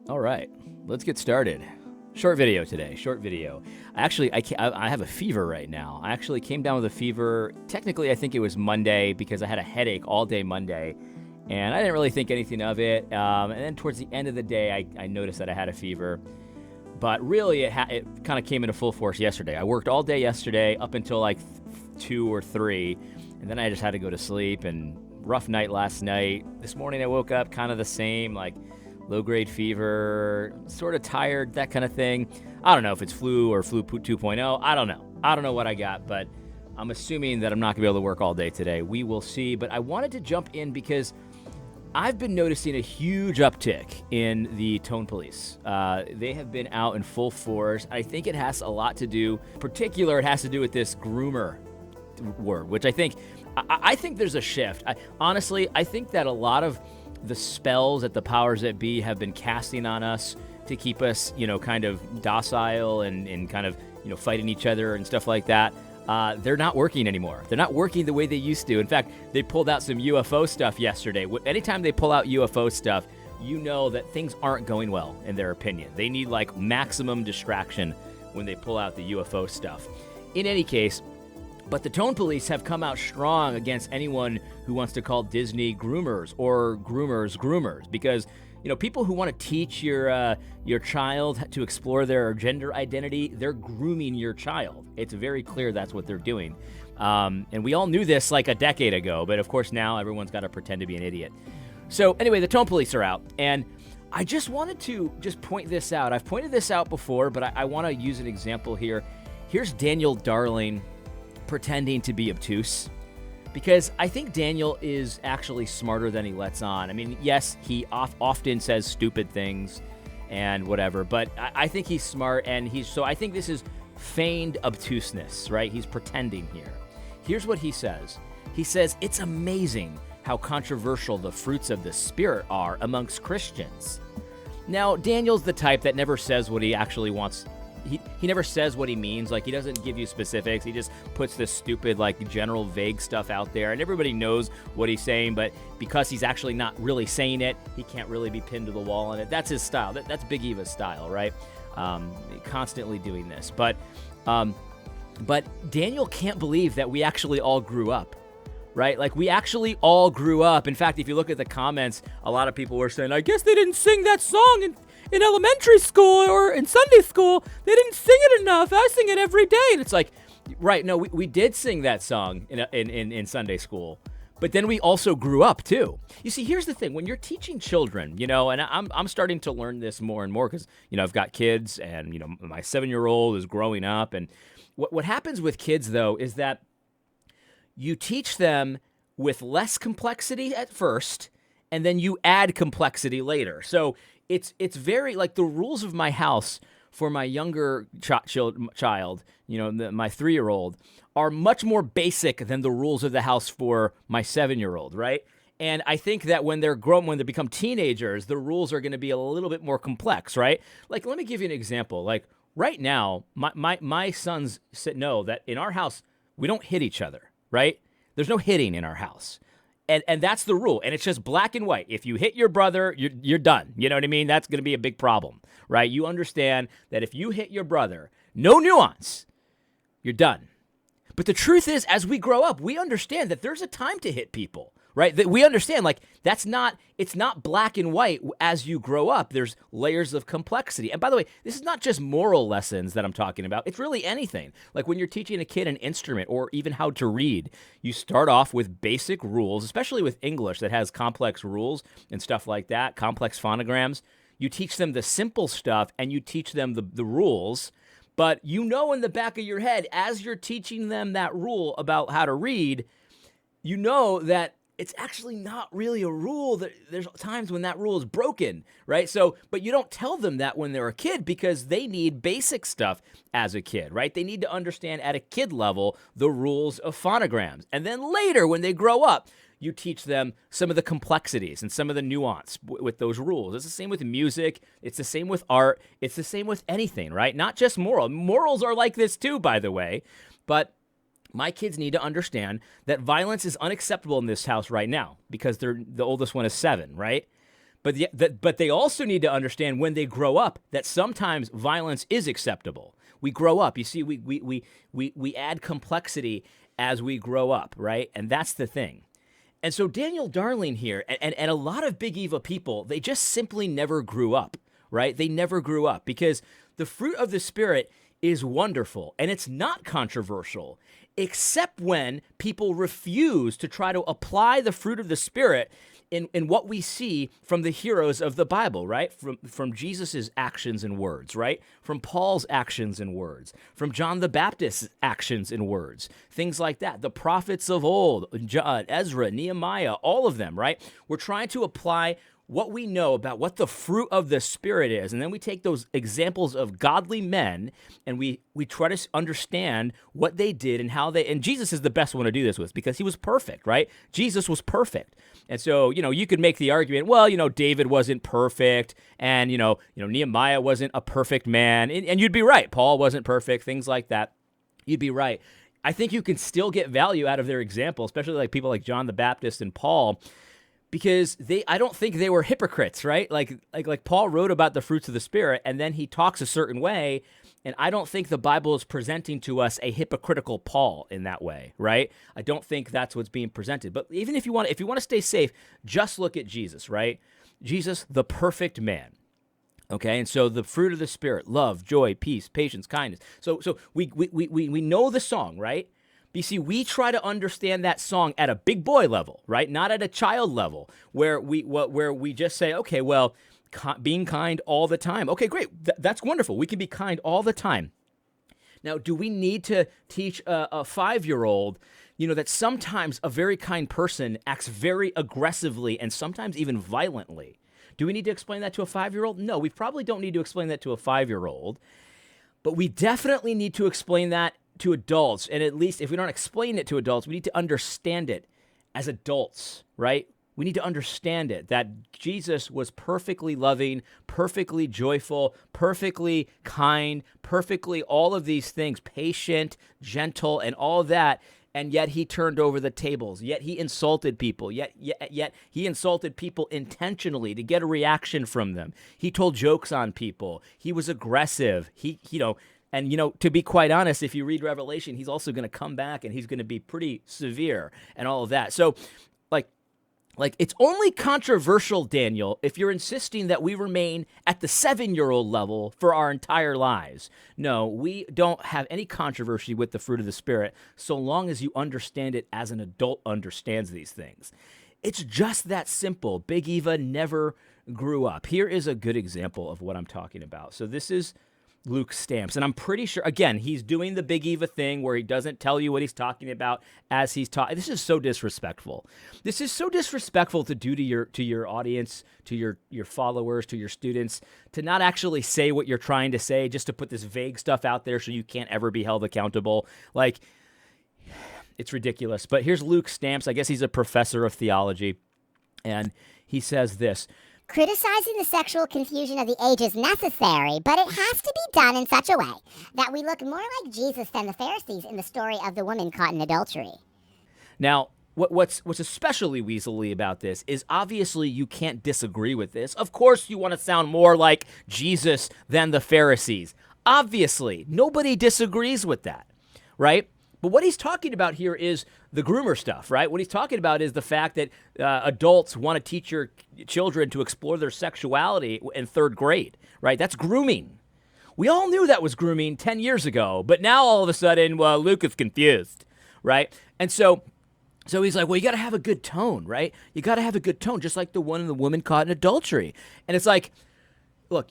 All right, let's get started. Short video today. Short video. I have a fever right now. I actually came down with a fever. Technically, I think it was Monday because I had a headache all day Monday, and I didn't really think anything of it. And then towards the end of the day, I noticed that I had a fever. But really, it kind of came into full force yesterday. I worked all day yesterday up until like 2 or 3, and then I just had to go to sleep. And rough night last night. This morning I woke up kind of the same, like low-grade fever, sort of tired, that kind of thing. I don't know if it's flu or flu 2.0. I don't know. I don't know what I got, but I'm assuming that I'm not going to be able to work all day today. We will see. But I wanted to jump in because I've been noticing a huge uptick in the tone police. They have been out in full force. I think it has a lot to do, it has to do with this groomer word, which I think there's a shift. Honestly, I think that a lot of the spells that the powers that be have been casting on us to keep us, kind of docile and kind of, fighting each other and stuff like that, they're not working anymore. They're not working the way they used to. In fact, they pulled out some UFO stuff yesterday. Anytime they pull out UFO stuff, you know that things aren't going well, in their opinion. They need like maximum distraction when they pull out the UFO stuff. In any case, but the tone police have come out strong against anyone who wants to call Disney groomers or groomers, because people who want to teach your child to explore their gender identity, they're grooming your child. It's very clear that's what they're doing, and we all knew this like a decade ago. But of course now everyone's got to pretend to be an idiot. So anyway, the tone police are out, and I just wanted to point this out. I've pointed this out before, but I want to use an example here. Here's Daniel Darling pretending to be obtuse, because I think Daniel is actually smarter than he lets on. I mean, yes, he often says stupid things and whatever, but I think he's smart, and so I think this is feigned obtuseness, right? He's pretending here. Here's what he says. He says, "It's amazing how controversial the fruits of the Spirit are amongst Christians." Now, Daniel's the type that never says what he actually wants. He never says what he means. Like, he doesn't give you specifics. He just puts this stupid, like, general vague stuff out there, and everybody knows what he's saying, but because he's actually not really saying it, he can't really be pinned to the wall on it. That's his style. That's Big Eva's style, right? Constantly doing this. But Daniel can't believe that we actually all grew up, right? Like, we actually all grew up. In fact, if you look at the comments, a lot of people were saying, I guess they didn't sing that song in elementary school or in Sunday school. They didn't sing it enough. I sing it every day. And it's like, right, no, we did sing that song in Sunday school, but then we also grew up too. You see, here's the thing. When you're teaching children, and I'm starting to learn this more and more because, I've got kids, and, my 7-year-old is growing up. And what happens with kids, though, is that you teach them with less complexity at first, and then you add complexity later. So it's very like the rules of my house for my younger child, my 3-year-old, are much more basic than the rules of the house for my 7-year-old, right? And I think that when they become teenagers, the rules are going to be a little bit more complex, right? Like, let me give you an example. Like, right now, my sons know that in our house, we don't hit each other, right? There's no hitting in our house. And that's the rule. And it's just black and white. If you hit your brother, you're done. You know what I mean? That's going to be a big problem, right? You understand that if you hit your brother, no nuance, you're done. But the truth is, as we grow up, we understand that there's a time to hit people, right? That we understand, like, it's not black and white as you grow up. There's layers of complexity. And by the way, this is not just moral lessons that I'm talking about. It's really anything. Like, when you're teaching a kid an instrument or even how to read, you start off with basic rules, especially with English that has complex rules and stuff like that, complex phonograms. You teach them the simple stuff, and you teach them the rules. But in the back of your head, as you're teaching them that rule about how to read, you know that it's actually not really a rule. There's times when that rule is broken, right? So, but you don't tell them that when they're a kid, because they need basic stuff as a kid, right? They need to understand at a kid level the rules of phonograms. And then later, when they grow up, you teach them some of the complexities and some of the nuance with those rules. It's the same with music. It's the same with art. It's the same with anything, right? Not just moral. Morals are like this too, by the way. But my kids need to understand that violence is unacceptable in this house right now because the oldest one is 7, right? but they also need to understand when they grow up that sometimes violence is acceptable. We grow up. You see, we add complexity as we grow up, right? And that's the thing. And so Daniel Darling here, and a lot of Big Eva people, they just simply never grew up, right? They never grew up because the fruit of the Spirit is wonderful, and it's not controversial, except when people refuse to try to apply the fruit of the Spirit in what we see from the heroes of the Bible, right? From Jesus's actions and words, right? From Paul's actions and words, from John the Baptist's actions and words, things like that. The prophets of old, Ezra, Nehemiah, all of them, right? We're trying to apply what we know about what the fruit of the Spirit is, and then we take those examples of godly men, and we try to understand what they did and how they, and Jesus is the best one to do this with because he was perfect, right? Jesus was perfect. And so, you could make the argument, well, David wasn't perfect, and, Nehemiah wasn't a perfect man, and you'd be right. Paul wasn't perfect, things like that. You'd be right. I think you can still get value out of their example, especially like people like John the Baptist and Paul, because I don't think they were hypocrites, right? Like Paul wrote about the fruits of the Spirit, and then he talks a certain way, and I don't think the Bible is presenting to us a hypocritical Paul in that way, right? I don't think that's what's being presented. But even if you want to stay safe, just look at Jesus, right? Jesus, the perfect man. Okay, and so the fruit of the Spirit: love, joy, peace, patience, kindness. So we know the song, right? But you see, we try to understand that song at a big boy level, right? Not at a child level, where we just say, okay, well, being kind all the time. Okay, great. That's wonderful. We can be kind all the time. Now, do we need to teach a 5-year-old, that sometimes a very kind person acts very aggressively and sometimes even violently? Do we need to explain that to a 5-year-old? No, we probably don't need to explain that to a 5-year-old, but we definitely need to explain that to adults. And at least if we don't explain it to adults, we need to understand it as adults, right? We need to understand it, that Jesus was perfectly loving, perfectly joyful, perfectly kind, perfectly all of these things, patient, gentle, and all of that. And yet he turned over the tables. Yet he insulted people. Yet he insulted people intentionally to get a reaction from them. He told jokes on people. He was aggressive. And to be quite honest, if you read Revelation, he's also going to come back and he's going to be pretty severe and all of that. So, like it's only controversial, Daniel, if you're insisting that we remain at the 7-year-old level for our entire lives. No, we don't have any controversy with the fruit of the Spirit so long as you understand it as an adult understands these things. It's just that simple. Big Eva never grew up. Here is a good example of what I'm talking about. So this is Luke Stamps, and I'm pretty sure, again, he's doing the Big Eva thing where he doesn't tell you what he's talking about as he's talking. This is so disrespectful. This is so disrespectful to do to your audience, to your followers, to your students, to not actually say what you're trying to say, just to put this vague stuff out there so you can't ever be held accountable. Like, it's ridiculous. But here's Luke Stamps. I guess he's a professor of theology, and he says this: criticizing the sexual confusion of the age is necessary, but it has to be done in such a way that we look more like Jesus than the Pharisees in the story of the woman caught in adultery. Now, what's especially weaselly about this is obviously you can't disagree with this. Of course you want to sound more like Jesus than the Pharisees. Obviously, nobody disagrees with that, right? But what he's talking about here is the groomer stuff, right? What he's talking about is the fact that adults want to teach your children to explore their sexuality in 3rd grade, right? That's grooming. We all knew that was grooming 10 years ago, but now all of a sudden, well, Luke is confused, right? And so he's like, well, you got to have a good tone, right? You got to have a good tone, just like the one in the woman caught in adultery. And it's like, look,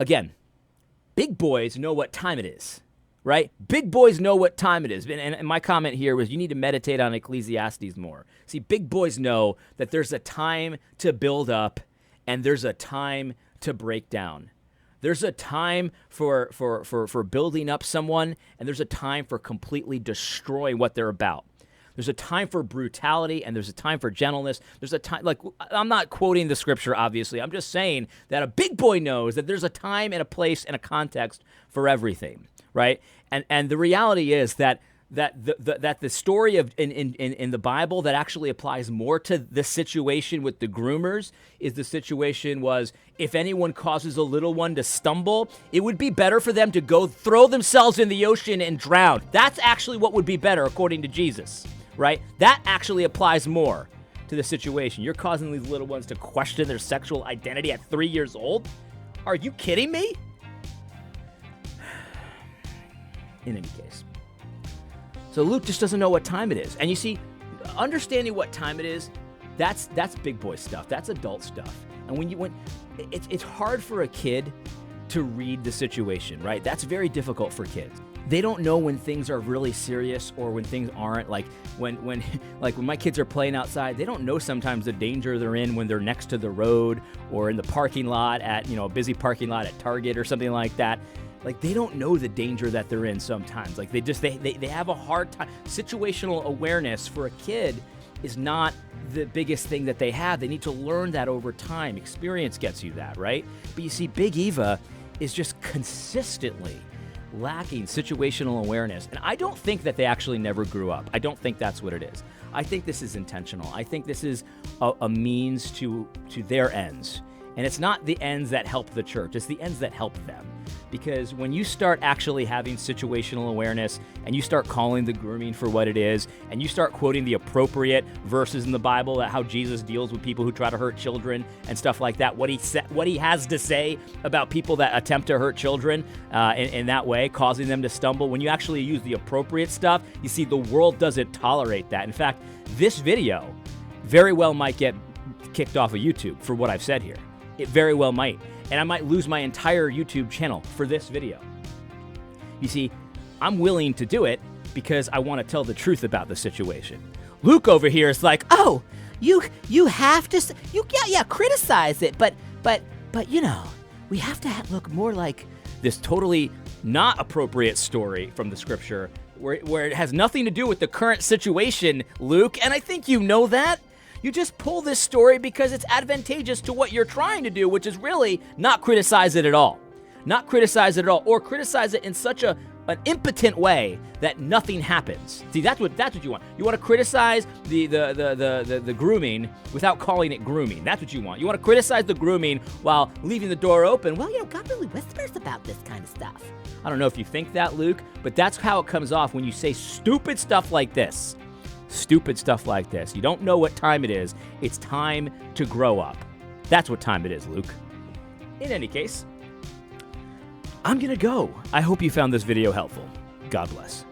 again, big boys know what time it is. Right? Big boys know what time it is. And my comment here was you need to meditate on Ecclesiastes more. See, big boys know that there's a time to build up and there's a time to break down. There's a time for building up someone, and there's a time for completely destroying what they're about. There's a time for brutality, and there's a time for gentleness. There's a time, like, I'm not quoting the scripture, obviously. I'm just saying that a big boy knows that there's a time and a place and a context for everything, right? And the reality is that that the story of in the Bible that actually applies more to the situation with the groomers is the situation was, if anyone causes a little one to stumble, it would be better for them to go throw themselves in the ocean and drown. That's actually what would be better according to Jesus, right? That actually applies more to the situation. You're causing these little ones to question their sexual identity at 3 years old? Are you kidding me? In any case. So Luke just doesn't know what time it is. And you see, understanding what time it is, that's big boy stuff. That's adult stuff. And it's hard for a kid to read the situation, right? That's very difficult for kids. They don't know when things are really serious or when things aren't. Like when my kids are playing outside, they don't know sometimes the danger they're in when they're next to the road or in the parking lot at, a busy parking lot at Target or something like that. Like, they don't know the danger that they're in sometimes. Like, they have a hard time. Situational awareness for a kid is not the biggest thing that they have. They need to learn that over time. Experience gets you that, right? But you see, Big Eva is just consistently lacking situational awareness. And I don't think that they actually never grew up. I don't think that's what it is. I think this is intentional. I think this is a means to their ends. And it's not the ends that help the church. It's the ends that help them. Because when you start actually having situational awareness and you start calling the grooming for what it is, and you start quoting the appropriate verses in the Bible that how Jesus deals with people who try to hurt children and stuff like that, what he has to say about people that attempt to hurt children in that way, causing them to stumble, when you actually use the appropriate stuff, you see the world doesn't tolerate that. In fact, this video very well might get kicked off of YouTube for what I've said here. It very well might. And I might lose my entire YouTube channel for this video. You see, I'm willing to do it because I want to tell the truth about the situation. Luke over here is like, oh, you have to, criticize it, but we have to look more like this totally not appropriate story from the scripture where it has nothing to do with the current situation, Luke, and I think you know that. You just pull this story because it's advantageous to what you're trying to do, which is really not criticize it at all. Not criticize it at all, or criticize it in such an impotent way that nothing happens. See, that's what you want. You want to criticize the grooming without calling it grooming. That's what you want. You want to criticize the grooming while leaving the door open. Well, God really whispers about this kind of stuff. I don't know if you think that, Luke, but that's how it comes off when you say stupid stuff like this. Stupid stuff like this. You don't know what time it is. It's time to grow up. That's what time it is, Luke. In any case, I'm gonna go. I hope you found this video helpful. God bless.